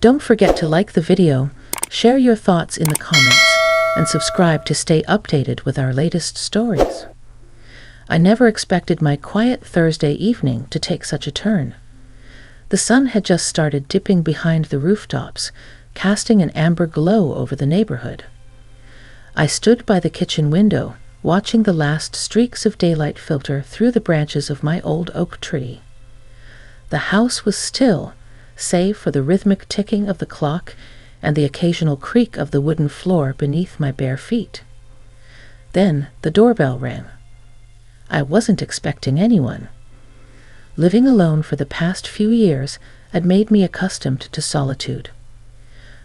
Don't forget to like the video, share your thoughts in the comments, and subscribe to stay updated with our latest stories. I never expected my quiet Thursday evening to take such a turn. The sun had just started dipping behind the rooftops, casting an amber glow over the neighborhood. I stood by the kitchen window, watching the last streaks of daylight filter through the branches of my old oak tree. The house was still, save for the rhythmic ticking of the clock and the occasional creak of the wooden floor beneath my bare feet. Then the doorbell rang. I wasn't expecting anyone. Living alone for the past few years had made me accustomed to solitude.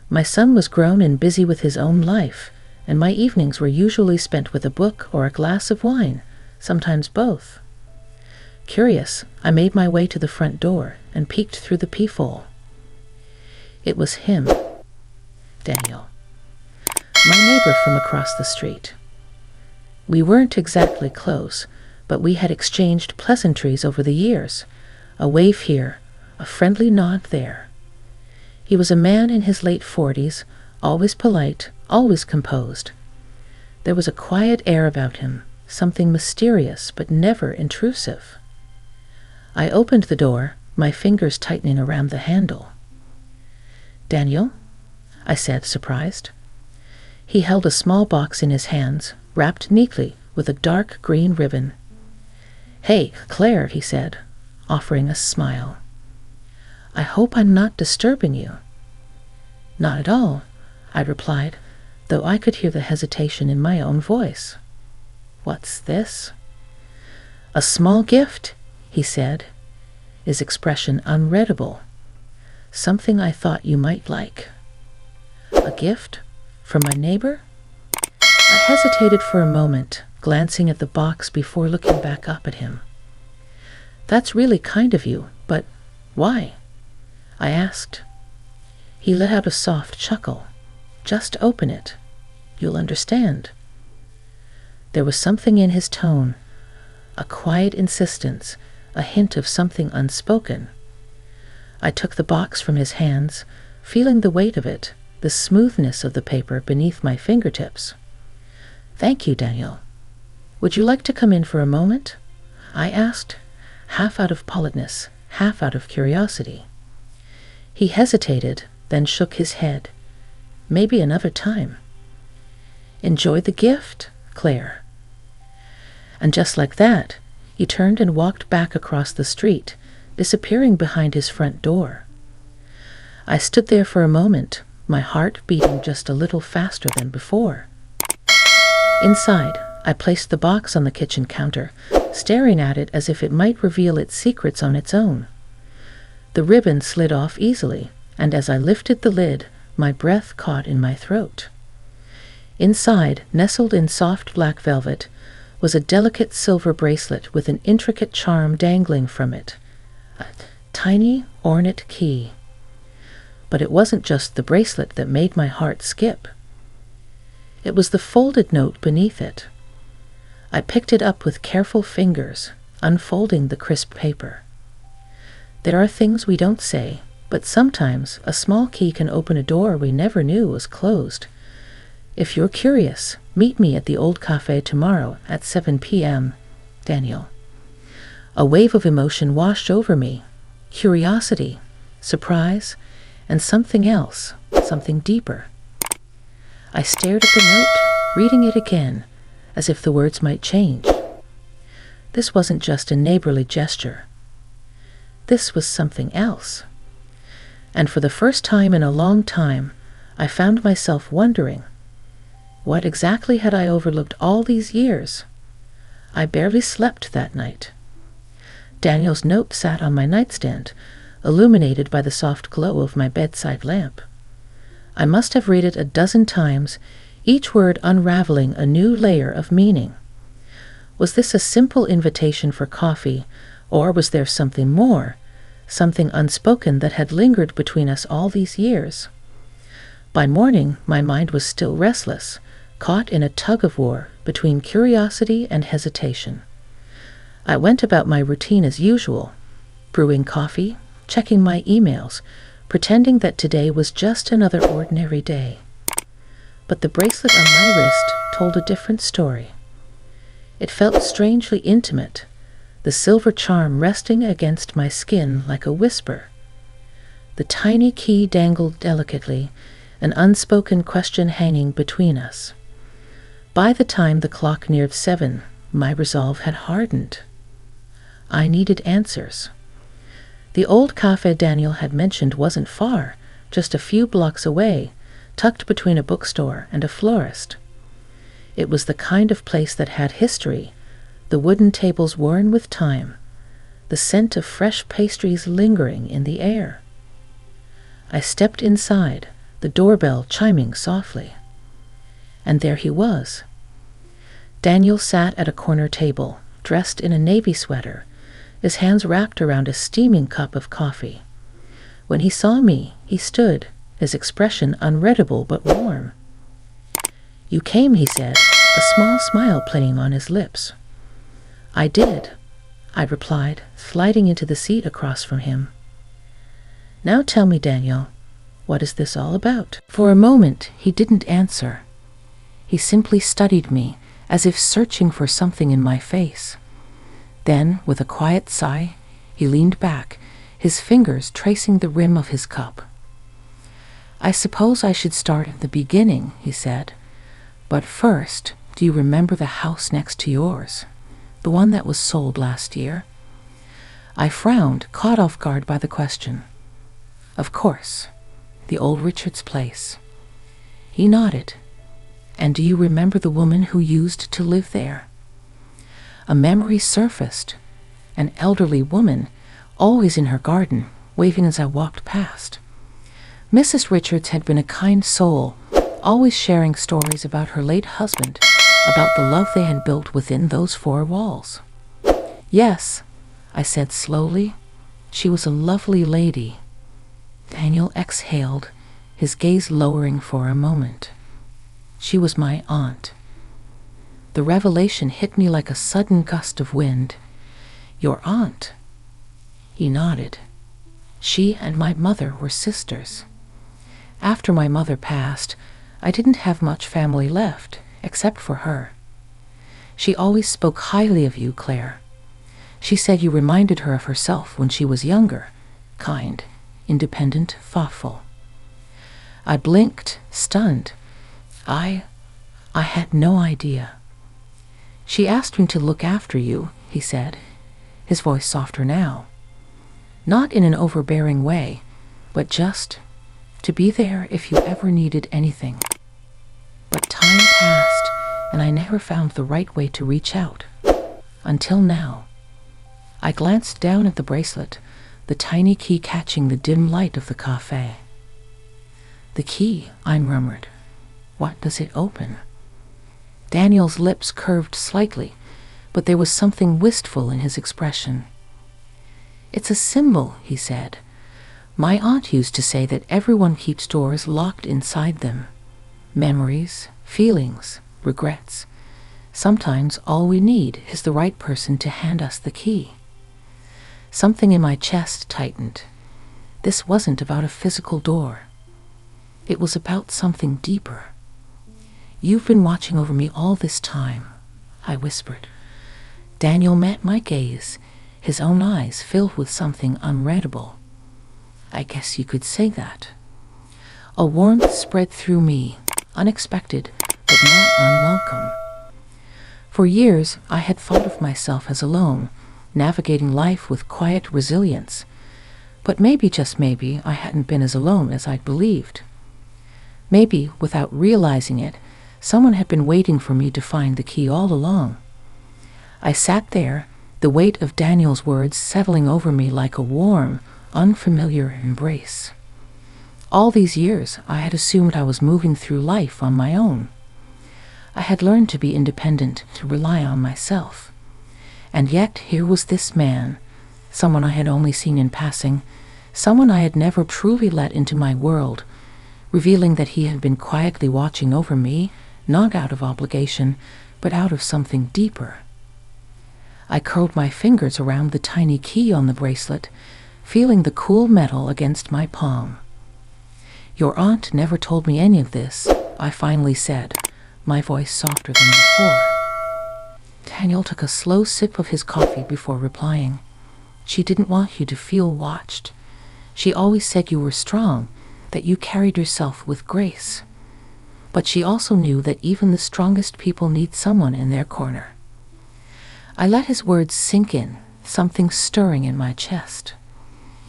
My son was grown and busy with his own life, and my evenings were usually spent with a book or a glass of wine, sometimes both. Curious, I made my way to the front door and peeked through the peephole. It was him, Daniel, my neighbor from across the street. We weren't exactly close, but we had exchanged pleasantries over the years, a wave here, a friendly nod there. He was a man in his late 40s, always polite, always composed. There was a quiet air about him, something mysterious but never intrusive. I opened the door, my fingers tightening around the handle. "Daniel?" I said, surprised. He held a small box in his hands, wrapped neatly with a dark green ribbon. "Hey, Claire," he said, offering a smile. "I hope I'm not disturbing you." "Not at all," I replied, though I could hear the hesitation in my own voice. "What's this?" "A small gift," he said, his expression unreadable. "Something I thought you might like." "A gift? From my neighbor?" I hesitated for a moment, glancing at the box before looking back up at him. "That's really kind of you, but why?" I asked. He let out a soft chuckle. "Just open it. You'll understand." There was something in his tone, a quiet insistence, a hint of something unspoken. I took the box from his hands, feeling the weight of it, the smoothness of the paper beneath my fingertips. "Thank you, Daniel. Would you like to come in for a moment?" I asked, half out of politeness, half out of curiosity. He hesitated, then shook his head. "Maybe another time." "Enjoy the gift, Claire." And just like that, he turned and walked back across the street, disappearing behind his front door. I stood there for a moment, my heart beating just a little faster than before. Inside, I placed the box on the kitchen counter, staring at it as if it might reveal its secrets on its own. The ribbon slid off easily, and as I lifted the lid, my breath caught in my throat. Inside, nestled in soft black velvet, was a delicate silver bracelet with an intricate charm dangling from it, a tiny, ornate key. But it wasn't just the bracelet that made my heart skip. It was the folded note beneath it. I picked it up with careful fingers, unfolding the crisp paper. There are things we don't say, but sometimes a small key can open a door we never knew was closed. If you're curious, meet me at the old cafe tomorrow at 7 p.m., Daniel. A wave of emotion washed over me, curiosity, surprise, and something else, something deeper. I stared at the note, reading it again, as if the words might change. This wasn't just a neighborly gesture. This was something else. And for the first time in a long time, I found myself wondering, what exactly had I overlooked all these years? I barely slept that night. Daniel's note sat on my nightstand, illuminated by the soft glow of my bedside lamp. I must have read it a dozen times, each word unraveling a new layer of meaning. Was this a simple invitation for coffee, or was there something more, something unspoken that had lingered between us all these years? By morning, my mind was still restless, caught in a tug-of-war between curiosity and hesitation. I went about my routine as usual, brewing coffee, checking my emails, pretending that today was just another ordinary day. But the bracelet on my wrist told a different story. It felt strangely intimate, the silver charm resting against my skin like a whisper. The tiny key dangled delicately, an unspoken question hanging between us. By the time the clock neared 7, my resolve had hardened. I needed answers. The old cafe Daniel had mentioned wasn't far, just a few blocks away, tucked between a bookstore and a florist. It was the kind of place that had history, the wooden tables worn with time, the scent of fresh pastries lingering in the air. I stepped inside, the doorbell chiming softly. And there he was. Daniel sat at a corner table, dressed in a navy sweater, his hands wrapped around a steaming cup of coffee. When he saw me, he stood, his expression unreadable but warm. "You came," he said, a small smile playing on his lips. "I did," I replied, sliding into the seat across from him. "Now tell me, Daniel, what is this all about?" For a moment, he didn't answer. He simply studied me, as if searching for something in my face. Then, with a quiet sigh, he leaned back, his fingers tracing the rim of his cup. "I suppose I should start at the beginning," he said. "But first, do you remember the house next to yours? The one that was sold last year?" I frowned, caught off guard by the question. "Of course, the old Richard's place." He nodded. "And do you remember the woman who used to live there?" A memory surfaced, an elderly woman, always in her garden, waving as I walked past. Mrs. Richards had been a kind soul, always sharing stories about her late husband, about the love they had built within those 4 walls. "Yes," I said slowly, "she was a lovely lady." Daniel exhaled, his gaze lowering for a moment. "She was my aunt." The revelation hit me like a sudden gust of wind. "Your aunt?" He nodded. "She and my mother were sisters. After my mother passed, I didn't have much family left, except for her. She always spoke highly of you, Claire. She said you reminded her of herself when she was younger, kind, independent, thoughtful." I blinked, stunned. I had no idea. "She asked me to look after you," he said, his voice softer now. "Not in an overbearing way, but just to be there if you ever needed anything. But time passed, and I never found the right way to reach out. Until now." I glanced down at the bracelet, the tiny key catching the dim light of the cafe. "The key," I murmured. "What does it open?" Daniel's lips curved slightly, but there was something wistful in his expression. "It's a symbol," he said. "My aunt used to say that everyone keeps doors locked inside them. Memories, feelings, regrets. Sometimes all we need is the right person to hand us the key." Something in my chest tightened. This wasn't about a physical door. It was about something deeper. "You've been watching over me all this time," I whispered. Daniel met my gaze, his own eyes filled with something unreadable. "I guess you could say that." A warmth spread through me, unexpected, but not unwelcome. For years, I had thought of myself as alone, navigating life with quiet resilience. But maybe, just maybe, I hadn't been as alone as I'd believed. Maybe, without realizing it, someone had been waiting for me to find the key all along. I sat there, the weight of Daniel's words settling over me like a warm, unfamiliar embrace. All these years, I had assumed I was moving through life on my own. I had learned to be independent, to rely on myself. And yet here was this man, someone I had only seen in passing, someone I had never truly let into my world, revealing that he had been quietly watching over me, not out of obligation, but out of something deeper. I curled my fingers around the tiny key on the bracelet, feeling the cool metal against my palm. Your aunt never told me any of this, I finally said, my voice softer than before. Daniel took a slow sip of his coffee before replying. She didn't want you to feel watched. She always said you were strong, that you carried yourself with grace. But she also knew that even the strongest people need someone in their corner. I let his words sink in, something stirring in my chest.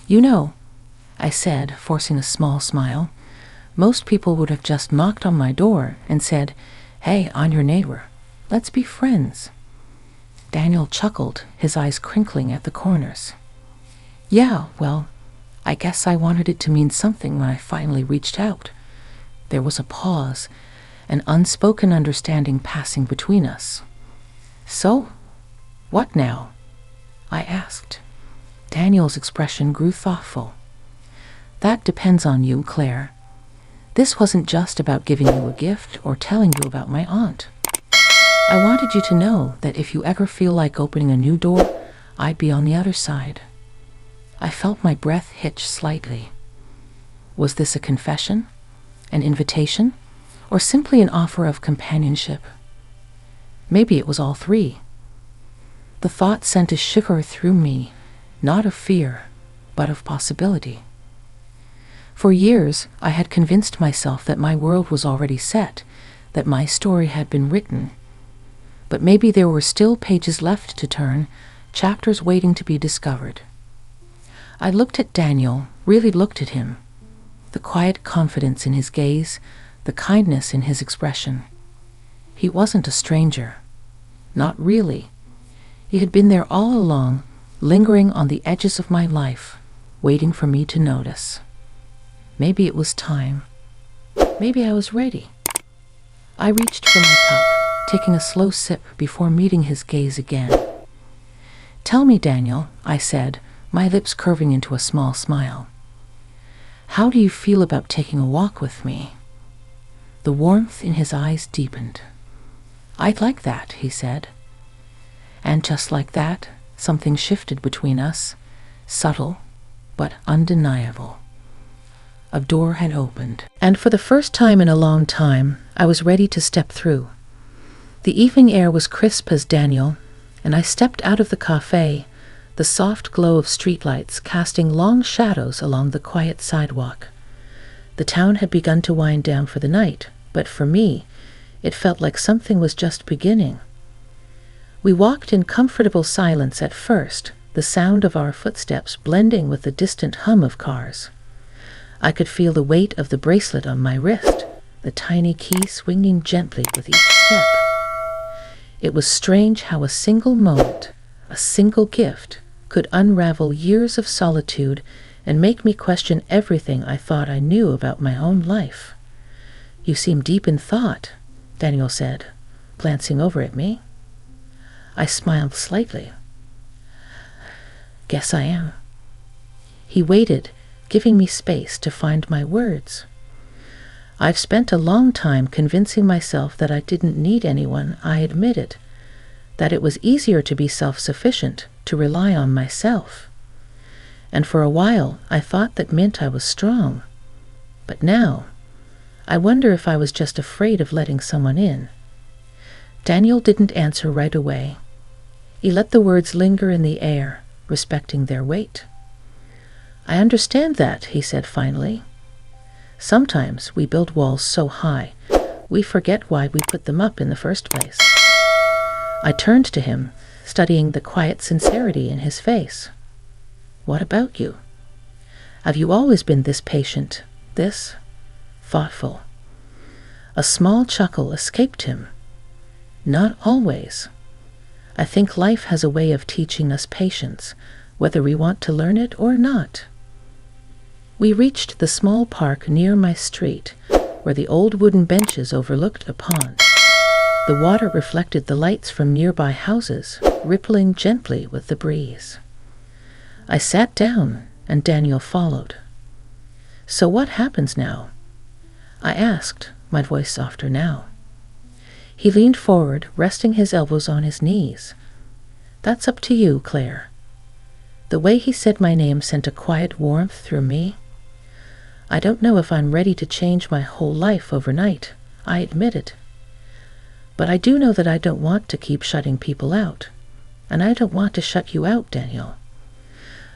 You know, I said, forcing a small smile, most people would have just knocked on my door and said, "Hey, I'm your neighbor. Let's be friends." Daniel chuckled, his eyes crinkling at the corners. Yeah, well, I guess I wanted it to mean something when I finally reached out. There was a pause, an unspoken understanding passing between us. So, what now? I asked. Daniel's expression grew thoughtful. That depends on you, Claire. This wasn't just about giving you a gift or telling you about my aunt. I wanted you to know that if you ever feel like opening a new door, I'd be on the other side. I felt my breath hitch slightly. Was this a confession, an invitation, or simply an offer of companionship? Maybe it was all three. The thought sent a shiver through me, not of fear, but of possibility. For years, I had convinced myself that my world was already set, that my story had been written. But maybe there were still pages left to turn, chapters waiting to be discovered. I looked at Daniel, really looked at him. The quiet confidence in his gaze, the kindness in his expression. He wasn't a stranger. Not really. He had been there all along, lingering on the edges of my life, waiting for me to notice. Maybe it was time. Maybe I was ready. I reached for my cup, taking a slow sip before meeting his gaze again. Tell me, Daniel, I said, my lips curving into a small smile. How do you feel about taking a walk with me? The warmth in his eyes deepened. I'd like that, he said. And just like that, something shifted between us, subtle but undeniable. A door had opened, and for the first time in a long time, I was ready to step through. The evening air was crisp as Daniel, and I stepped out of the cafe, the soft glow of streetlights casting long shadows along the quiet sidewalk. The town had begun to wind down for the night, but for me, it felt like something was just beginning. We walked in comfortable silence at first, the sound of our footsteps blending with the distant hum of cars. I could feel the weight of the bracelet on my wrist, the tiny key swinging gently with each step. It was strange how a single moment, a single gift, could unravel years of solitude and make me question everything I thought I knew about my own life. You seem deep in thought, Daniel said, glancing over at me. I smiled slightly. Guess I am. He waited, giving me space to find my words. I've spent a long time convincing myself that I didn't need anyone, I admitted, that it was easier to be self-sufficient, to rely on myself. And for a while, I thought that meant I was strong. But now, I wonder if I was just afraid of letting someone in. Daniel didn't answer right away. He let the words linger in the air, respecting their weight. I understand that, he said finally. Sometimes we build walls so high, we forget why we put them up in the first place. I turned to him, studying the quiet sincerity in his face. What about you? Have you always been this patient, this thoughtful? A small chuckle escaped him. Not always. I think life has a way of teaching us patience, whether we want to learn it or not. We reached the small park near my street, where the old wooden benches overlooked a pond. The water reflected the lights from nearby houses, rippling gently with the breeze. I sat down, and Daniel followed. So what happens now? I asked, my voice softer now. He leaned forward, resting his elbows on his knees. That's up to you, Claire. The way he said my name sent a quiet warmth through me. I don't know if I'm ready to change my whole life overnight, I admitted. But I do know that I don't want to keep shutting people out. And I don't want to shut you out, Daniel.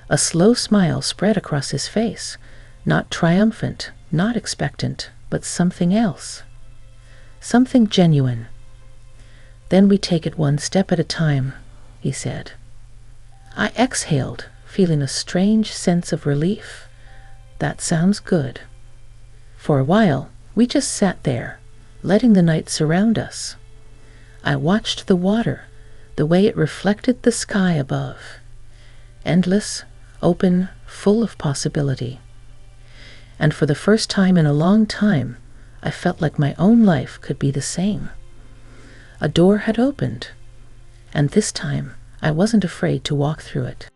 A slow smile spread across his face, not triumphant, not expectant, but something else. Something genuine. Then we take it one step at a time, he said. I exhaled, feeling a strange sense of relief. That sounds good. For a while, we just sat there, letting the night surround us. I watched the water, the way it reflected the sky above. Endless, open, full of possibility. And for the first time in a long time, I felt like my own life could be the same. A door had opened, and this time I wasn't afraid to walk through it.